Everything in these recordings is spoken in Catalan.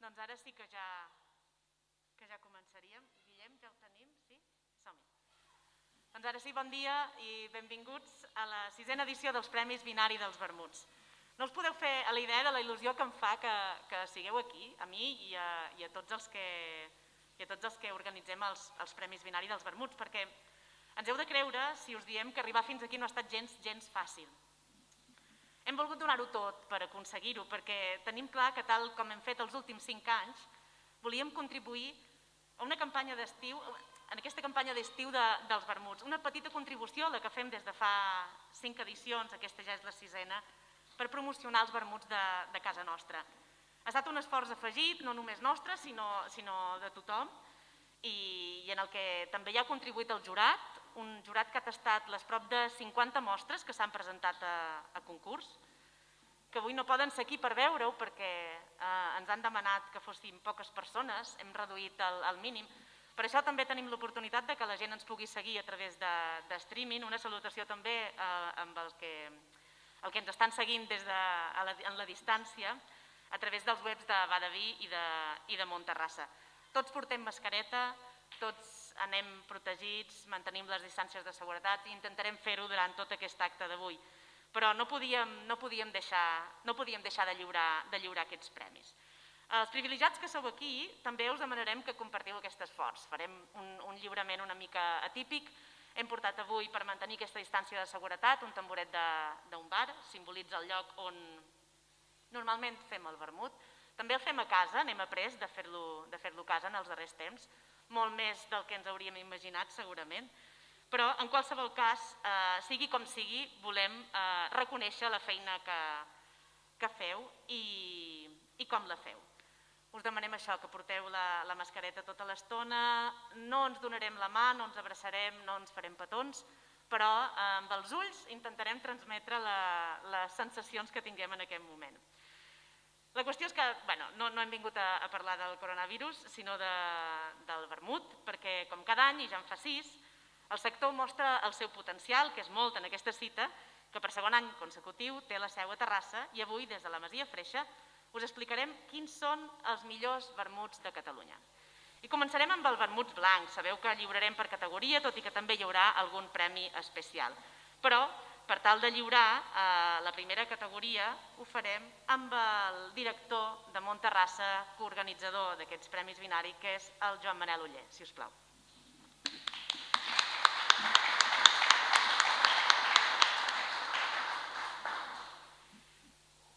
Doncs ara sí que ja començaríem. Guillem, ja ho tenim? Sí? Som-hi. Doncs ara sí, bon dia i benvinguts a la 6a edició dels Premis Binari dels Vermuts. No us podeu fer a la idea de la il·lusió que em fa que sigueu aquí, a mi i a tots els que organitzem els Premis Binari dels Vermuts, perquè ens heu de creure si us diem que arribar fins aquí no ha estat gens fàcil. Hem volgut donar-ho tot per aconseguir-ho, perquè tenim clar que tal com hem fet els últims 5 anys, volíem contribuir a una campanya d'estiu, en aquesta campanya d'estiu dels Vermuts, una petita contribució, la que fem des de fa 5 edicions, aquesta ja és la 6a, per promocionar els vermuts de casa nostra. Ha estat un esforç afegit, no només nostre, sinó de tothom, i en el que també hi ha contribuït el jurat, un jurat que ha tastat les prop de 50 mostres que s'han presentat a concurs, que avui no poden ser aquí per veure-ho perquè ens han demanat que fóssim poques persones, hem reduït el mínim. Per això també tenim l'oportunitat que la gent ens pugui seguir a través de streaming. Una salutació també amb el que ens estan seguint en la distància a través dels webs de Badaví i de Monterrassa. Tots portem mascareta, tots anem protegits, mantenim les distàncies de seguretat i intentarem fer-ho durant tot aquest acte d'avui. Però no podíem deixar de lliurar aquests premis. Els privilegiats que sou aquí també us demanarem que compartiu aquest esforç. Farem un lliurament una mica atípic. Hem portat avui, per mantenir aquesta distància de seguretat, un tamboret d'un bar, simbolitza el lloc on normalment fem el vermut. També el fem a casa, n'hem après de fer-lo a casa en els darrers temps, molt més del que ens hauríem imaginat segurament, però en qualsevol cas, sigui com sigui, volem reconèixer la feina que feu i com la feu. Us demanem això, que porteu la mascareta tota l'estona, no ens donarem la mà, no ens abraçarem, no ens farem petons, però amb els ulls intentarem transmetre les sensacions que tinguem en aquest moment. La qüestió és que no hem vingut a parlar del coronavirus, sinó del vermut, perquè com cada any, i ja en fa 6, el sector mostra el seu potencial, que és molt en aquesta cita, que per segon any consecutiu té la seu a Terrassa, i avui, des de la Masia Freixa, us explicarem quins són els millors vermuts de Catalunya. I començarem amb el vermut blanc. Sabeu que lliurarem per categoria, tot i que també hi haurà algun premi especial. Però, per tal de lliurar la primera categoria, ho farem amb el director de Monterrassa, coorganitzador d'aquests Premis Binari, que és el Joan Manel Oller, si us plau.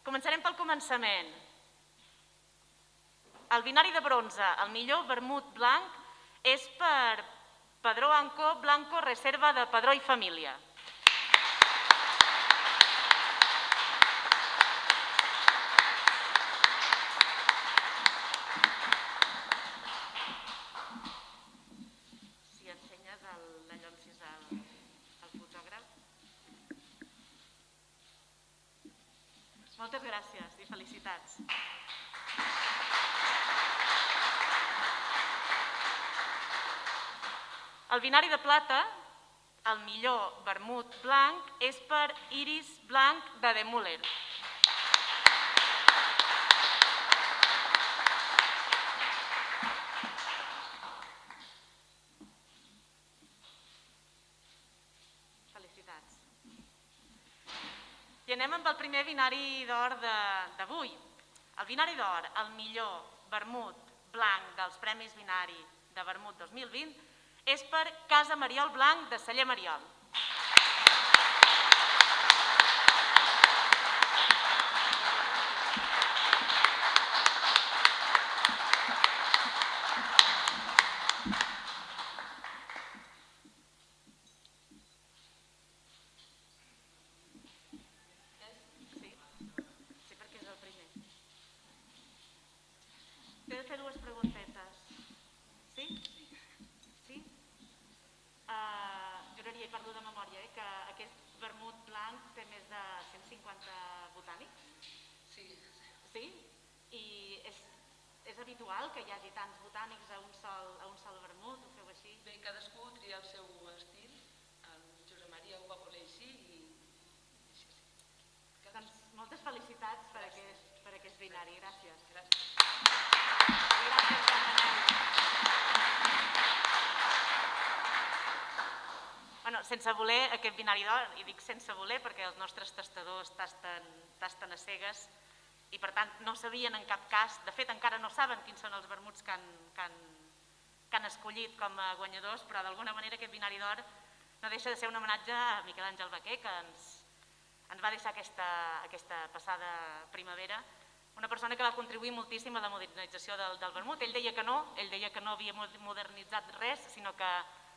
Començarem pel començament. El binari de bronze, el millor vermut blanc, és per Pedró Anco Blanco Reserva de Pedró i Família. Si ensenyes l'allonsis al fotògraf. Moltes gràcies i felicitats. El binari de plata, el millor vermut blanc, és per Iris Blanc de De Muller. Felicitats. I anem amb el primer binari d'or d'avui. El binari d'or, el millor vermut blanc dels Premis Binari de Vermut 2020, és per Casa Mariol Blanc de Celler Mariol. Sí, perquè és el primer. T'he de fer 2 preguntetes. Sí? Sí? Juraria, i parlo de memòria, que aquest vermut blanc té més de 150 botànics? Sí. Sí? I és habitual que hi hagi tants botànics a un sol vermut? Ho feu així? Bé, cadascú tria el seu estil. El Josep Maria ho va voler així i així sí. Doncs moltes felicitats per aquest binari. Gràcies. Gràcies. sense voler, aquest binari d'or, i dic sense voler perquè els nostres tastadors tasten a cegues i per tant no sabien en cap cas, de fet encara no saben quins són els vermuts que han escollit com a guanyadors, però d'alguna manera aquest binari d'or no deixa de ser un homenatge a Miquel Àngel Baquer, que ens va deixar aquesta passada primavera, una persona que va contribuir moltíssim a la modernització del vermut. Ell deia que no havia modernitzat res, sinó que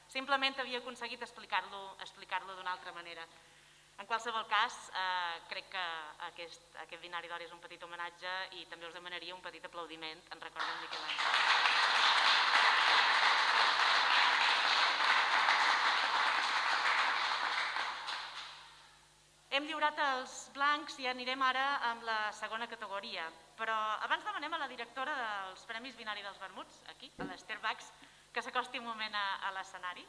simplement havia aconseguit explicar-lo d'una altra manera. En qualsevol cas, crec que aquest binari d'or és un petit homenatge i també us demanaria un petit aplaudiment en record d'en Miquel Àngel. Hem lliurat els blancs i anirem ara amb la segona categoria, però abans demanem a la directora dels Premis Binari dels Vermuts, aquí, a l'Esther Bax, que s'acosti un moment a l'escenari,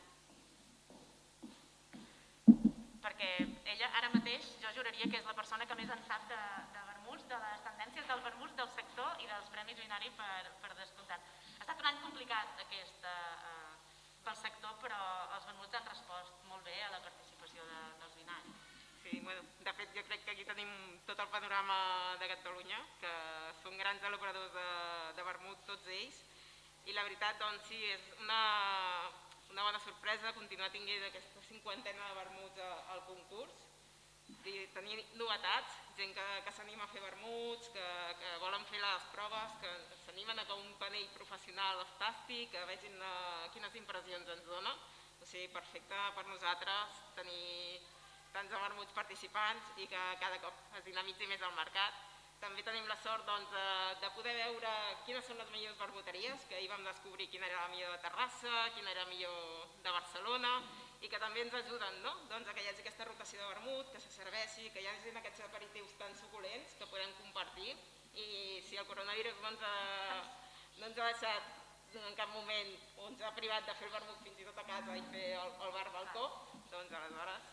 perquè ella ara mateix jo juraria que és la persona que més en sap de vermuts, de les tendències del vermuts, del sector i dels Premis Binari per descomptat. Ha estat un any complicat aquest pel sector, però els vermuts han respost molt bé a la participació dels binaris. Sí, de fet jo crec que aquí tenim tot el panorama de Catalunya, que són grans elaboradors de vermut tots ells, i la veritat doncs sí, és una bona sorpresa continuar tinguent aquesta cinquantena de vermuts al concurs, i tenir novetats, gent que s'anima a fer vermuts, que volen fer les proves, que s'animen a que un panell professional els tasti, que vegin quines impressions ens dona. O sigui, perfecte per nosaltres tenir tants de vermuts participants i que cada cop es dinamitzi més el mercat. També tenim la sort de poder veure quines són les millors vermuteries, que ahir vam descobrir quina era la millor de Terrassa, quina era la millor de Barcelona, i que també ens ajuden que hi hagi aquesta rotació de vermut, que se serveixi, que hi hagi aquests aperitius tan suculents que podem compartir. I si el coronavirus no ens ha deixat en cap moment o ens ha privat de fer el vermut fins i tot a casa i fer el bar balcó, doncs aleshores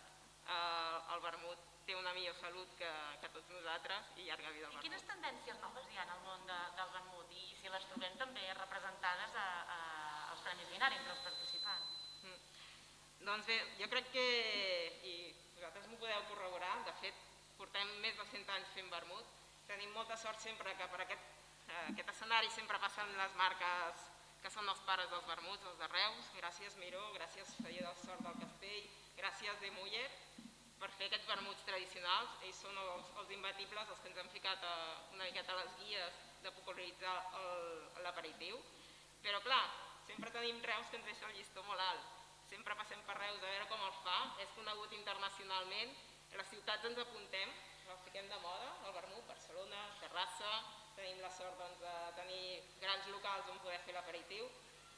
el vermut té una millor salut que tots nosaltres i llarga vida al vermut. I quines tendències noves hi ha en el món del vermut i si les trobem també representades als Premis Binari entre els participants? Doncs bé, jo crec que, i vosaltres m'ho podeu corroborar, de fet portem més de 100 anys fent vermut, tenim molta sort sempre que per aquest escenari sempre passen les marques que són els pares dels vermuts, els de Reus, gràcies Miró, gràcies Celler del Sort del Castell, gràcies de Muller, per fer aquests vermuts tradicionals. Ells són els imbatibles, els que ens han ficat una miqueta a les guies de popularitzar l'aperitiu. Però clar, sempre tenim Reus que ens deixa el llistó molt alt. Sempre passem per Reus a veure com el fa, és conegut internacionalment, les ciutats ens apuntem, els fiquem de moda, el vermut, Barcelona, Terrassa, tenim la sort de tenir grans locals on poder fer l'aperitiu,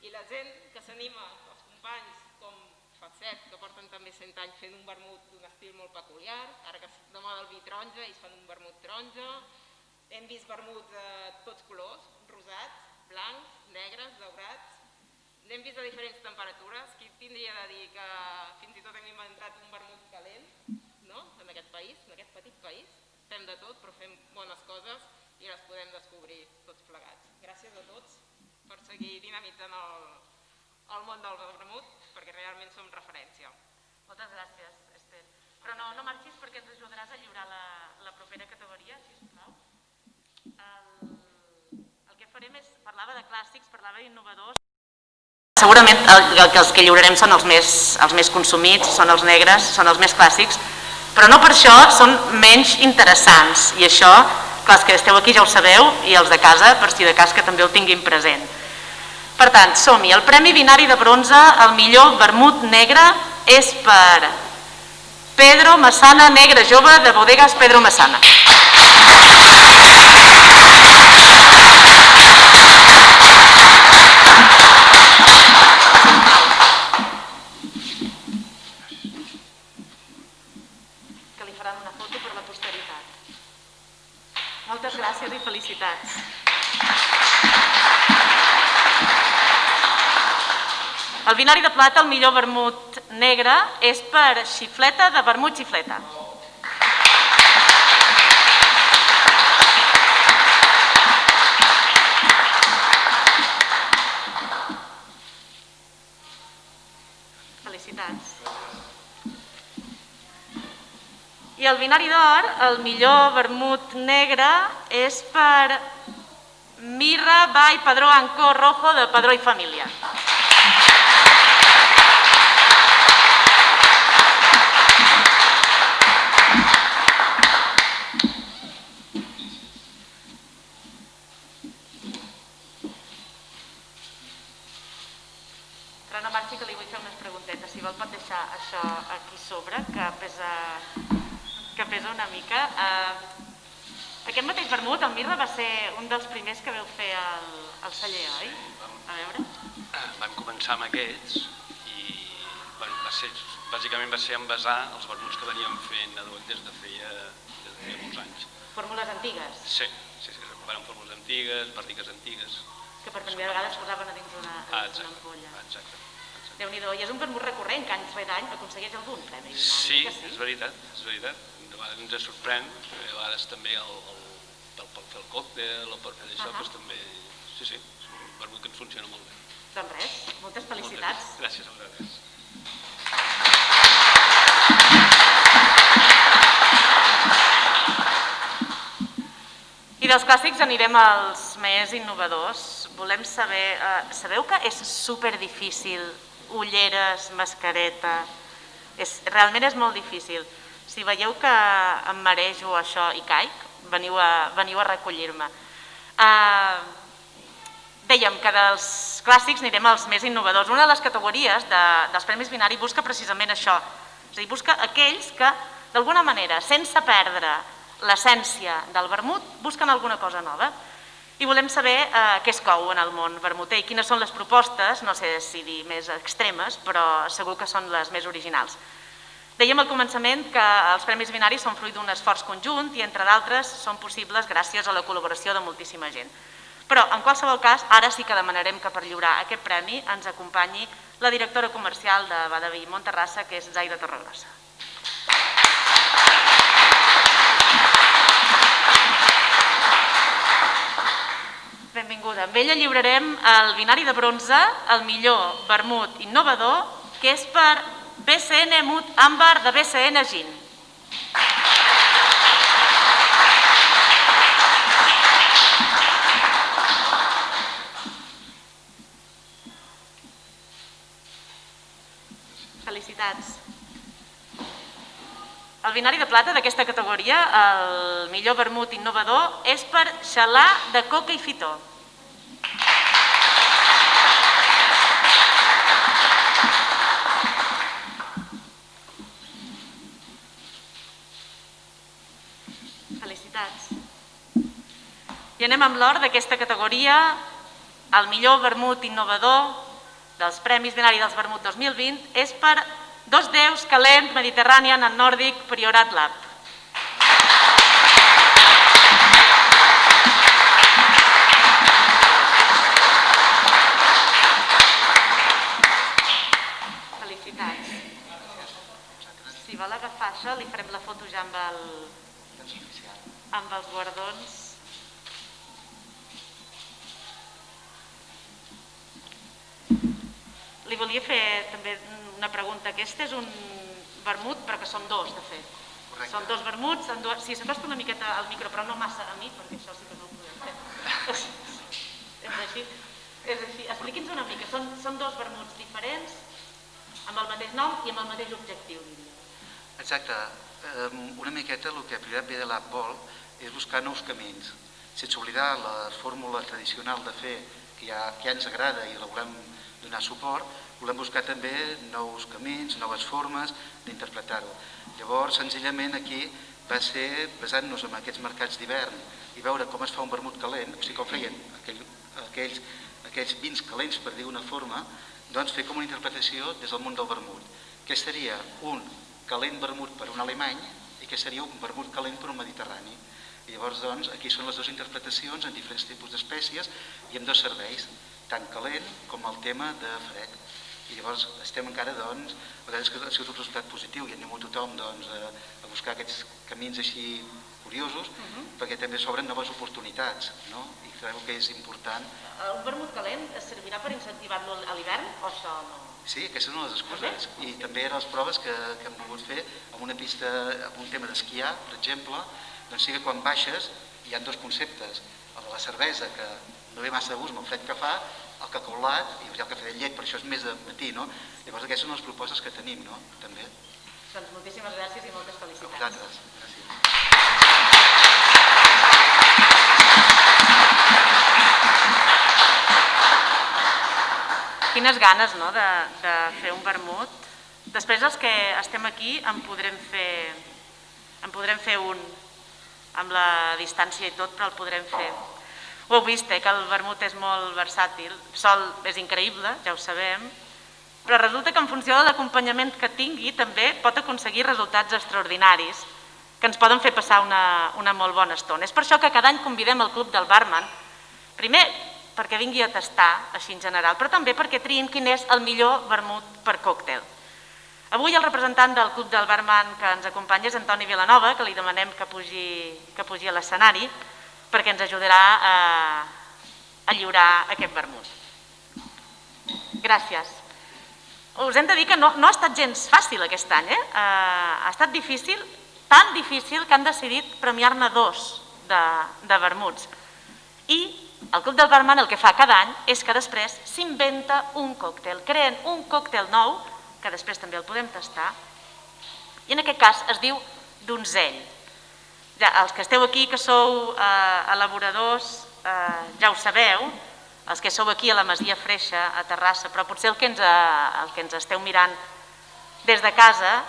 i la gent que s'anima, els companys com Falset, que porten també 100 anys fent un vermut d'un estil molt peculiar, ara que és de moda el vi taronja, ells fan un vermut taronja, hem vist vermuts de tots colors, rosats, blancs, negres, daurats, n'hem vist de diferents temperatures, qui tindria de dir que fins i tot hem inventat un vermut calent, en aquest país, en aquest petit país, fem de tot però fem bones coses i les podem descobrir tots plegats. Gràcies a tots per seguir dinamitzant el món del vermut, perquè realment som referència. Moltes gràcies, Esther. Però no marxis perquè ens ajudaràs a lliurar la propera categoria, sisplau. El que farem és, parlava de clàssics, parlava d'innovadors. Segurament els que lliurarem són els més consumits, són els negres, són els més clàssics, però no per això són menys interessants. I això, clar, els que esteu aquí ja ho sabeu, i els de casa, per si de cas, que també ho tinguin present. Per tant, som-hi. El Premi Binari de Bronze, el millor vermut negre, és per Pedro Massana, negre jove, de Bodegas Pedro Massana. Que li faran una foto per la posteritat. Moltes gràcies i felicitats. El binari de plata, el millor vermut negre, és per Xifleta, de vermut Xifleta. Felicitats. I el binari d'or, el millor vermut negre, és per Mirra by Padró Ancó Rojo de Padró i Família. Però no marxi, que li vull fer unes preguntetes. Si vol pot deixar això aquí sobre, que pesa una mica. Aquest mateix vermut, el Mirra, va ser un dels primers que vau fer al celler, oi? A veure. Vam començar amb aquests i bàsicament va ser envasar els vermuts que veníem fent des de feia molts anys. Fórmules antigues? Sí, recuperen fórmules antigues, barriques antigues. Que per primera vegada es posaven a dins una ampolla. Exacte. Déu-n'hi-do, i és un vermut recurrent, que any rere any aconsegueix algun premi. Sí, és veritat. De vegades ens sorprèn, a vegades també per fer el còctel o per fer això, doncs també, sí, és un vermut que ens funciona molt bé. Doncs res, moltes felicitats. Gràcies a vosaltres. I dels clàssics anirem als més innovadors. Volem saber, sabeu que és superdifícil, ulleres, mascareta, realment és molt difícil. Si veieu que em marejo això i caic, veniu a recollir-me. Dèiem que dels clàssics anirem als més innovadors. Una de les categories dels Premis Binari busca precisament això, és a dir, busca aquells que, d'alguna manera, sense perdre l'essència del vermut, busquen alguna cosa nova. I volem saber què es cou en el món vermuter i quines són les propostes, no sé si dir més extremes, però segur que són les més originals. Dèiem al començament que els Premis Binari són fruit d'un esforç conjunt i, entre d'altres, són possibles gràcies a la col·laboració de moltíssima gent. Però, en qualsevol cas, ara sí que demanarem que per lliurar aquest premi ens acompanyi la directora comercial de Badaví Monterrassa, que és Zaida Torregrossa. Benvinguda. Amb ella lliurarem el binari de bronze, el millor vermut innovador, que és per BCN Mut Àmbar de BCN Gin. Felicitats. El binari de plata d'aquesta categoria, el millor vermut innovador, és per Xalà de Coca i Fitó. Felicitats. I anem amb l'or d'aquesta categoria, el millor vermut innovador dels Premis Binari dels Vermut 2020 és per Dos Déus Calent Mediterranean and Nordic Priorat Lab. Felicitats. Si vol agafar això, li farem la foto ja amb els guardons. Li volia fer també una pregunta. Aquest és un vermut, però que són dos, de fet. Correcte. Són dos vermuts. Si s'acosta una miqueta al micro, però no massa a mi, perquè això sí que no ho podem fer. És així. Expliqui'ns una mica. Són dos vermuts diferents, amb el mateix nom i amb el mateix objectiu, diria. Exacte. Una miqueta el que Priorat ve de l'App vol és buscar nous camins. Sense oblidar la fórmula tradicional de fer que ja ens agrada i la volem donar suport, volem buscar també nous camins, noves formes d'interpretar-ho. Llavors, senzillament aquí va ser basant-nos en aquests mercats d'hivern i veure com es fa un vermut calent, o sigui, com feien aquells vins calents, per dir una forma, doncs fer com una interpretació des del món del vermut. Què seria un calent vermut per un alemany i què seria un vermut calent per un mediterrani. I llavors, doncs, aquí són les dues interpretacions en diferents tipus d'espècies i amb dos serveis, tant calent com el tema de fred. I llavors estem encara, doncs, a vegades que ha sigut un resultat positiu i anem a tothom a buscar aquests camins així curiosos, perquè també s'obren noves oportunitats, no? I crec que és important. Un vermut calent servirà per incentivar-lo a l'hivern o això no? Sí, aquestes són les excuses. I també eren les proves que hem volgut fer amb una pista, amb un tema d'esquiar, per exemple, doncs sí que quan baixes hi ha dos conceptes. El de la cervesa, que no ve massa de gust amb el fred que fa, el cacaulat i el cafè de llet, per això és més de matí, no? Llavors aquestes són les propostes que tenim, no? També. Doncs moltíssimes gràcies i moltes felicitats. A vosaltres. Gràcies. Quines ganes, no?, de fer un vermut. Després els que estem aquí en podrem fer un, amb la distància i tot, però el podrem fer. Ho heu vist, que el vermut és molt versàtil. Sol és increïble, ja ho sabem, però resulta que en funció de l'acompanyament que tingui també pot aconseguir resultats extraordinaris que ens poden fer passar una molt bona estona. És per això que cada any convidem el Club del Barman, primer perquè vingui a tastar, així en general, però també perquè triïn quin és el millor vermut per còctel. Avui el representant del Club del Barman que ens acompanya és Antoni Vilanova, que li demanem que pugi a l'escenari perquè ens ajudarà a lliurar aquest vermut. Gràcies. Us hem de dir que no ha estat gens fàcil aquest any. Ha estat difícil, tan difícil que han decidit premiar-ne 2 de vermuts. I el Club del Barman el que fa cada any és que després s'inventa un còctel, creen un còctel nou, que després també el podem tastar, i en aquest cas es diu donzell. Ja, els que esteu aquí, que sou elaboradors, ja ho sabeu, els que sou aquí a la Masia Freixa, a Terrassa, però potser el que ens esteu mirant des de casa,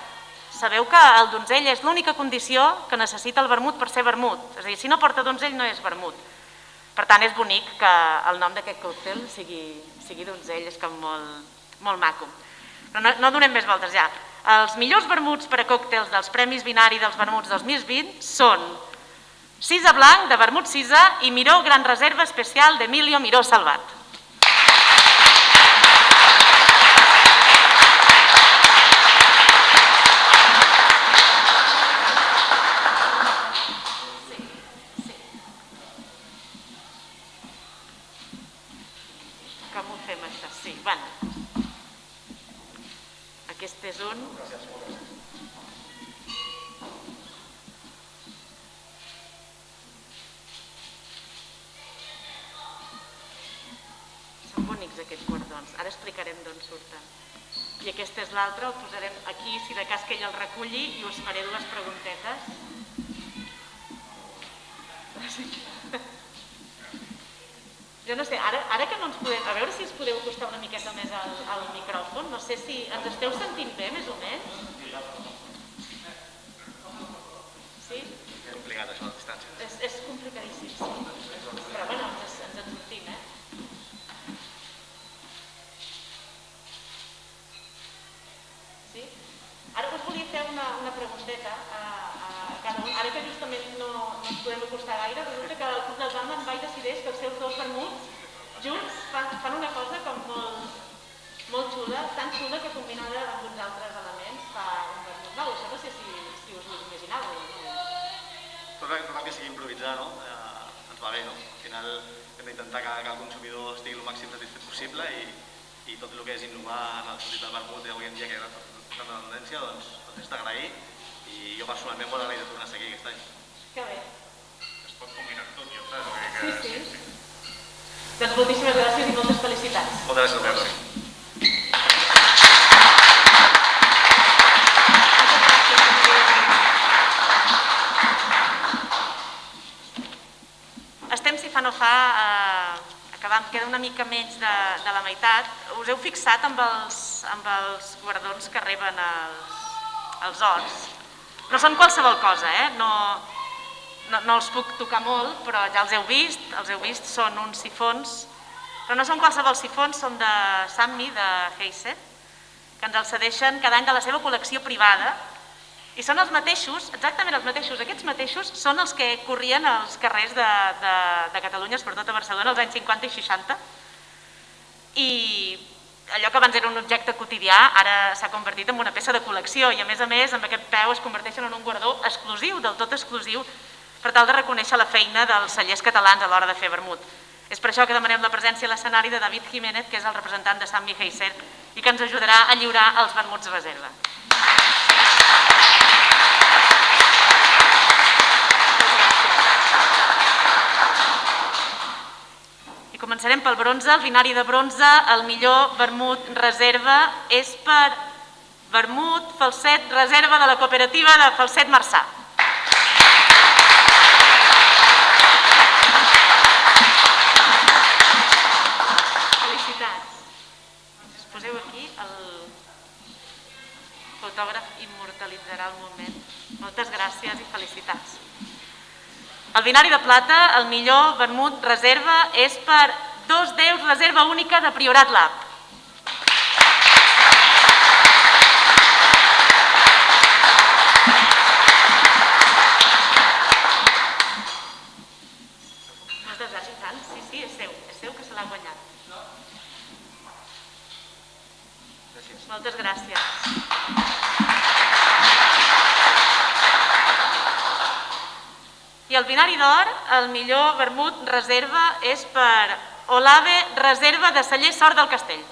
sabeu que el donzell és l'única condició que necessita el vermut per ser vermut. És a dir, si no porta donzell no és vermut. Per tant, és bonic que el nom d'aquest còctel sigui donzell, és com molt maco. Però no donem més voltes ja. Els millors vermuts per a còctels dels Premis Vinari dels Vermuts 2020 són Cisa Blanc, de Vermut Cisa, i Miró Gran Reserva Especial d'Emilio Miró Salvat. Com ho fem això? Sí, bueno. Aquest és un. Són bonics aquests guardons. Ara explicarem d'on surten. I aquest és l'altre, el posarem aquí, si de cas que ell el reculli, i us faré 2 preguntetes. Jo no sé, ara que no ens podem... A veure si us podeu acostar una miqueta més al micròfon. No sé si ens esteu sentint bé, més o menys. Sí? És complicat, això, la distància. És complicadíssim, sí. Però bueno, ens en sortim, Sí? Ara us volia fer una pregunteta a cada un. Ara que justament no ens podem acostar gaire, resulta que el Club del Barman va i decideix que els seus 2 vermuts junts fan una cosa com molt xula, tan xula que combinada amb uns altres elements fa un vermut nou. Això no sé si us ho imaginàveu. Tot el que sigui improvisar, no? Ens va bé, no? Al final hem d'intentar que el consumidor estigui el màxim satisfet possible i tot el que és innovar en el sentit del vermut avui en dia, que hi ha tanta tendència, doncs és d'agrair, i jo personalment molt agraït de tornar a seguir aquest any. Que bé. Es pot combinar tot, jo crec. Sí. Doncs moltíssimes gràcies i moltes felicitats. Moltes gràcies a vosaltres. Estem, si fa no fa, acabant, queda una mica menys de la meitat. Us heu fixat amb els guardons que reben els horts? No són qualsevol cosa, no els puc tocar molt, però ja els heu vist, són uns sifons, però no són qualsevol sifons, són de Sammy, de Heiser, que ens els cedeixen cada any de la seva col·lecció privada, i són els mateixos, exactament els mateixos, aquests mateixos són els que corrien als carrers de Catalunya, sobretot a Barcelona, als anys 50 i 60, i allò que abans era un objecte quotidià ara s'ha convertit en una peça de col·lecció i a més, amb aquest peu es converteixen en un guardó exclusiu, del tot exclusiu, per tal de reconèixer la feina dels cellers catalans a l'hora de fer vermut. És per això que demanem la presència a l'escenari de David Jiménez, que és el representant de Sammy Heiser i que ens ajudarà a lliurar els vermuts reserva. I començarem pel bronze. El binari de bronze, el millor vermut reserva és per vermut falset reserva de la cooperativa de Falset Marçà. Felicitats. Us poseu aquí, el fotògraf immortalitzarà el moment. Moltes gràcies i felicitats. El binari de plata, el millor vermut reserva és per 210 reserva única de Priorat Lab. Moltes gràcies, tant. Sí, és seu que se l'ha guanyat. Moltes gràcies. I el binari d'or, el millor vermut reserva és per Olave Reserva de Celler Sort del Castell.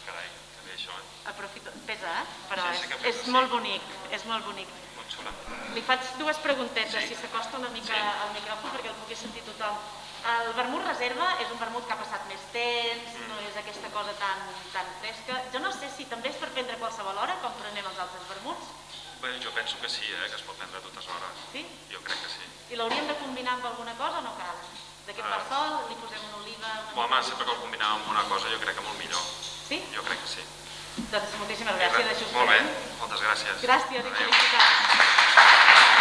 Carai, que bé això, Aprofito, pesa, però Sí, que pesa, és sí. molt bonic, és molt bonic. Molt xula. Li faig dues preguntetes, Sí. si s'acosta una mica Sí. al micròfon perquè el pugui sentir tothom. El vermut reserva és un vermut que ha passat més temps, no és aquesta cosa tan fresca. Jo no sé si també és per prendre a qualsevol hora, com prenem els altres vermuts, Bé, jo penso que sí, que es pot prendre a totes hores. sí? Jo crec que sí. I l'hauríem de combinar amb alguna cosa o no cal? D'aquest marsol, li posem una oliva... Home, sempre que el combinàvem amb una cosa jo crec que molt millor. Sí? Jo crec que sí. Doncs moltíssimes gràcies, així ho Molt bé, farem. moltes gràcies. Gràcies i Adéu. felicitats.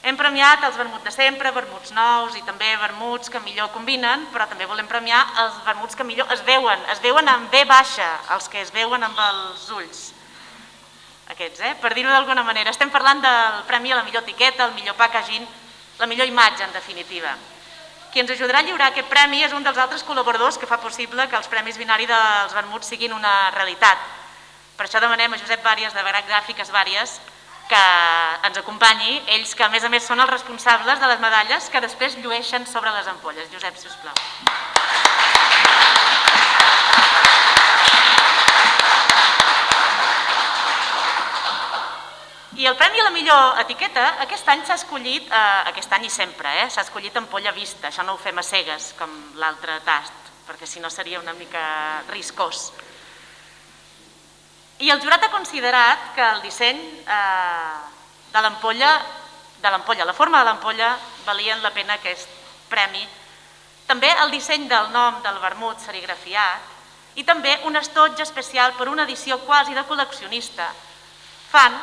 Hem premiat els vermuts de sempre, vermuts nous i també vermuts que millor combinen, però també volem premiar els vermuts que millor es veuen amb V baixa, els que es veuen amb els ulls. Aquests, per dir-ho d'alguna manera. Estem parlant del premi a la millor etiqueta, el millor packaging, la millor imatge, en definitiva. Qui ens ajudarà a lliurar aquest premi és un dels altres col·laboradors que fa possible que els premis binari dels vermuts siguin una realitat. Per això demanem a Josep Vàries, de Gràfiques Vàries, que ens acompanyi, ells que a més són els responsables de les medalles que després llueixen sobre les ampolles. Josep, si us plau. I el premi a la millor etiqueta aquest any s'ha escollit, aquest any i sempre, s'ha escollit ampolla vista, això no ho fem a cegues com l'altre tast, perquè si no seria una mica riscós. I el jurat ha considerat que el disseny de l'ampolla, la forma de l'ampolla, valien la pena aquest premi. També el disseny del nom del vermut serigrafiat i també un estoig especial per una edició quasi de col·leccionista fan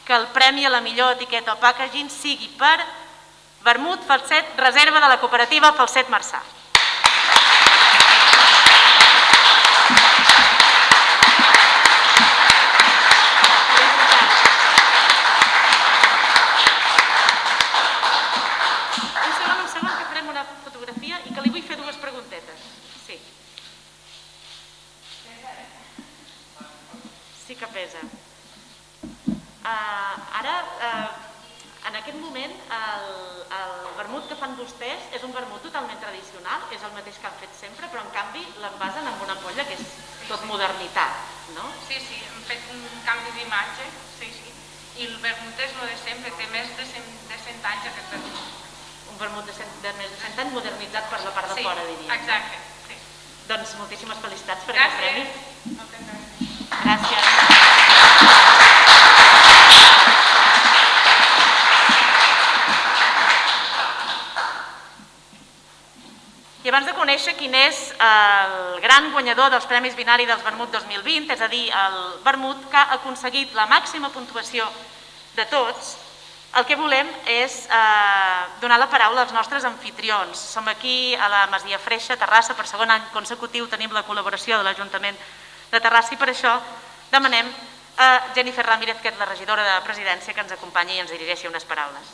que el premi a la millor etiqueta o packaging sigui per vermut falset reserva de la cooperativa Falset Marçà. Un segon, que farem una fotografia i que li vull fer dues preguntetes. Sí. Sí que pesa. Ara, en aquest moment, el vermut que fan vostès és un vermut totalment tradicional, és el mateix que han fet sempre, però en canvi l'envasen amb una ampolla que és tot modernitat, no? Sí, hem fet un canvi d'imatge, sí. I el vermut és el de sempre, té més de 100 anys aquest vermut. Un vermut de més de 100 anys modernitzat per la part de fora, diríem. Exacte, sí. Doncs moltíssimes felicitats per aquest premi. Moltes gràcies. Gràcies. I abans de conèixer quin és el gran guanyador dels Premis Binari dels Vermut 2020, és a dir, el vermut que ha aconseguit la màxima puntuació de tots, el que volem és donar la paraula als nostres anfitrions. Som aquí a la Masia Freixa, Terrassa, per segon any consecutiu tenim la col·laboració de l'Ajuntament de Terrassa i per això demanem a Jennifer Ramírez, que és la regidora de Presidència, que ens acompanyi i ens dirigeixi unes paraules.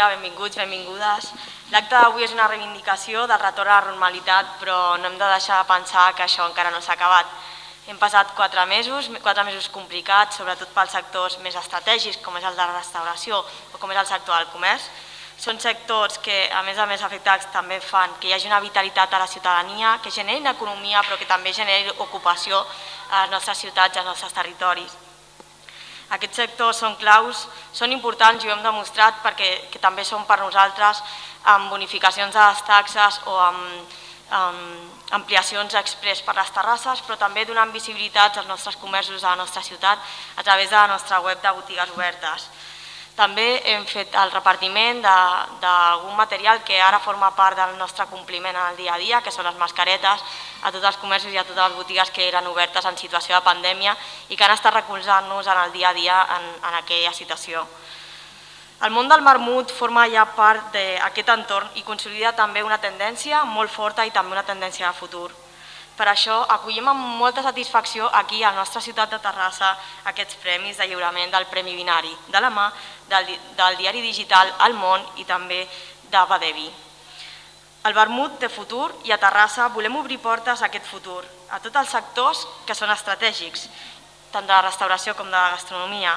dia, benvinguts, benvingudes. L'acte d'avui és una reivindicació del retorn a la normalitat, però no hem de deixar de pensar que això encara no s'ha acabat. Hem passat 4 mesos complicats, sobretot pels sectors més estratègics, com és el de la restauració o com és el sector del comerç. Són sectors que, a més afectats, també fan que hi hagi una vitalitat a la ciutadania, que generin economia, però que també generin ocupació a les nostres ciutats, als nostres territoris. Aquests sectors són claus, són importants i ho hem demostrat perquè també són per nosaltres amb bonificacions de les taxes o amb ampliacions express per les terrasses, però també donant visibilitat als nostres comerços de la nostra ciutat a través de la nostra web de botigues obertes. També hem fet el repartiment d'algun material que ara forma part del nostre compliment en el dia a dia, que són les mascaretes, a tots els comerços i a totes les botigues que eren obertes en situació de pandèmia i que han estat recolzant-nos en el dia a dia en aquella situació. El món del vermut forma ja part d'aquest entorn i consolida també una tendència molt forta i també una tendència de futur. Per això acollim amb molta satisfacció aquí a la nostra ciutat de Terrassa aquests premis de lliurament del Premi Binari, de la mà del diari digital El Món i també de Badevi. El vermut té futur i a Terrassa volem obrir portes a aquest futur, a tots els sectors que són estratègics, tant de la restauració com de la gastronomia,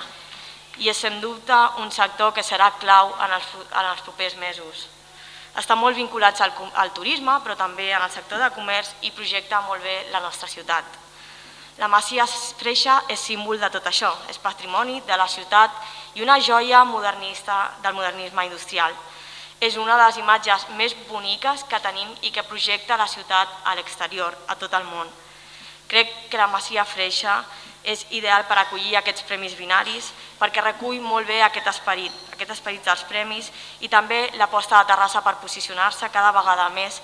i és sens dubte un sector que serà clau en els propers mesos. Està molt vinculats al turisme, però també en el sector de comerç i projecta molt bé la nostra ciutat. La Masia Freixa és símbol de tot això, és patrimoni de la ciutat i una joia modernista del modernisme industrial. És una de les imatges més boniques que tenim i que projecta la ciutat a l'exterior, a tot el món. Crec que la Masia Freixa és ideal per acollir aquests premis binaris perquè recull molt bé aquest esperit dels premis i també l'aposta de Terrassa per posicionar-se cada vegada més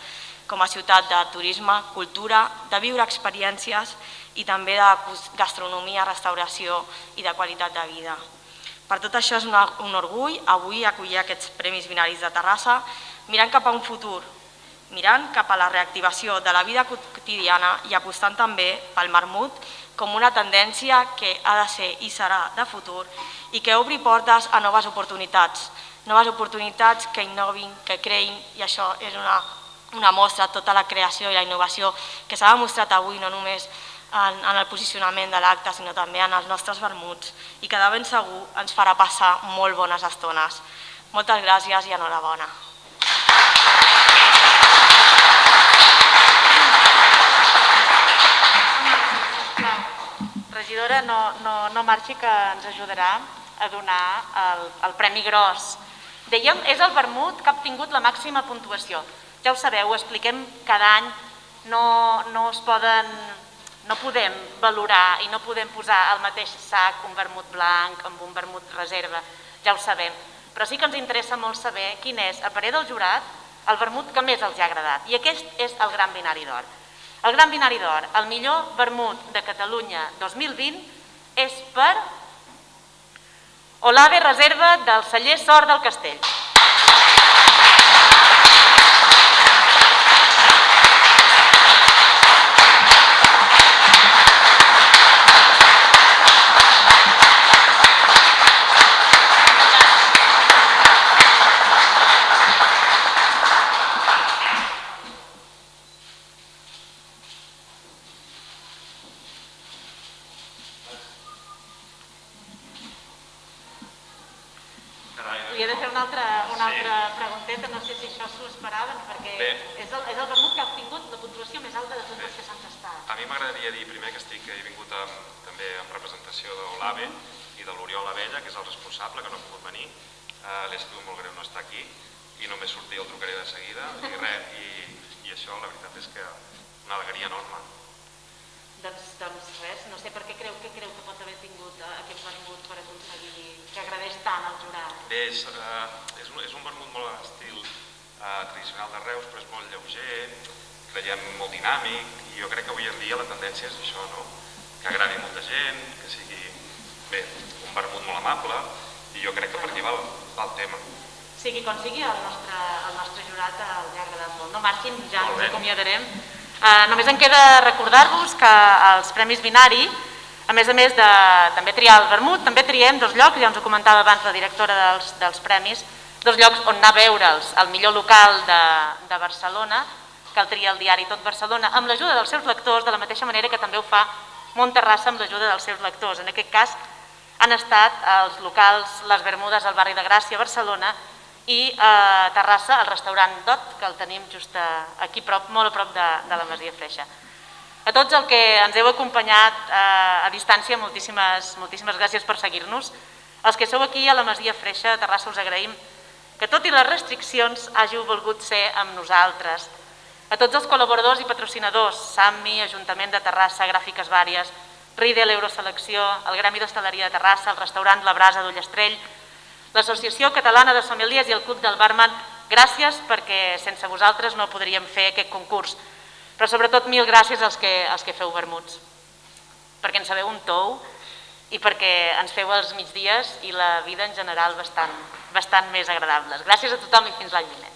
com a ciutat de turisme, cultura, de viure experiències i també de gastronomia, restauració i de qualitat de vida. Per tot això és un orgull avui acollir aquests premis binaris de Terrassa mirant cap a un futur, mirant cap a la reactivació de la vida quotidiana i apostant també pel vermut com una tendència que ha de ser i serà de futur i que obri portes a noves oportunitats que innovin, que creïn, i això és una mostra de tota la creació i la innovació que s'ha demostrat avui no només en el posicionament de l'acte, sinó també en els nostres vermuts i que de ben segur ens farà passar molt bones estones. Moltes gràcies i enhorabona. Regidora, no marxi, que ens ajudarà a donar el Premi Gros. Dèiem, és el vermut que ha obtingut la màxima puntuació. Ja ho sabeu, ho expliquem cada any, no podem valorar i no podem posar al mateix sac un vermut blanc amb un vermut reserva, ja ho sabem. Però sí que ens interessa molt saber quin és, a parer del jurat, el vermut que més els ha agradat. I aquest és el Gran Binari d'Or. El Gran Binari d'Or, el millor vermut de Catalunya 2020, és per Olave Reserva del celler Sort del Castell. Li he de fer una altra pregunteta, no sé si això s'ho esperaven, perquè és el vermut que ha obtingut la puntuació més alta de tots els que s'han tastat. A mi m'agradaria dir primer que he vingut també en representació d'Olave i de l'Oriol Abella, que és el responsable, que no ha pogut venir. Li estiu molt greu no estar aquí i només sortir el trucaré de seguida i això la veritat és que una alegria enorme. Doncs res, no sé per què creu que pot haver tingut aquest vermut per aconseguir que agradés tant al jurat. Bé, és un vermut molt en estil tradicional de Reus, però és molt lleuger, creiem molt dinàmic, i jo crec que avui en dia la tendència és això, no? Que agradi molta gent, que sigui un vermut molt amable, i jo crec que per aquí va el tema. Sigui com sigui, el nostre jurat els ha agradat molt. No marxin, ja ens acomiadarem. Només em queda recordar-vos que els Premis Binari, a més de també triar el vermut, també triem 2 llocs, ja ens ho comentava abans la directora dels premis, dos llocs on anar a veure'ls, el millor local de Barcelona, que el tria el diari Tot Barcelona, amb l'ajuda dels seus lectors, de la mateixa manera que també ho fa Montterrassa amb l'ajuda dels seus lectors. En aquest cas han estat els locals Les Bermudes al barri de Gràcia, Barcelona, i a Terrassa, el restaurant Dot, que el tenim just aquí molt a prop de la Masia Freixa. A tots els que ens heu acompanyat a distància, moltíssimes gràcies per seguir-nos. Els que sou aquí a la Masia Freixa, a Terrassa, us agraïm que tot i les restriccions hàgiu volgut ser amb nosaltres. A tots els col·laboradors i patrocinadors, SAMMI, Ajuntament de Terrassa, Gràfiques Vàries, Riedel Euroselecció, el Gremi d'Hostaleria de Terrassa, el restaurant La Brasa d'Ullastrell, l'Associació Catalana de Sommeliers i el Club del Barman, gràcies perquè sense vosaltres no podríem fer aquest concurs. Però sobretot mil gràcies als que feu vermuts, perquè ens sabeu un tou i perquè ens feu els migdies i la vida en general bastant més agradables. Gràcies a tothom i fins l'any vinent.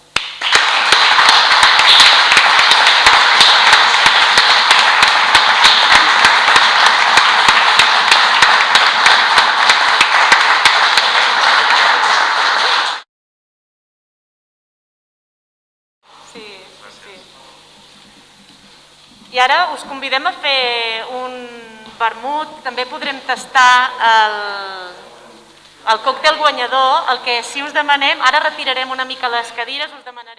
I ara us convidem a fer un vermut, també podrem tastar el còctel guanyador, el que si us demanem, ara retirarem una mica les cadires, us demanarem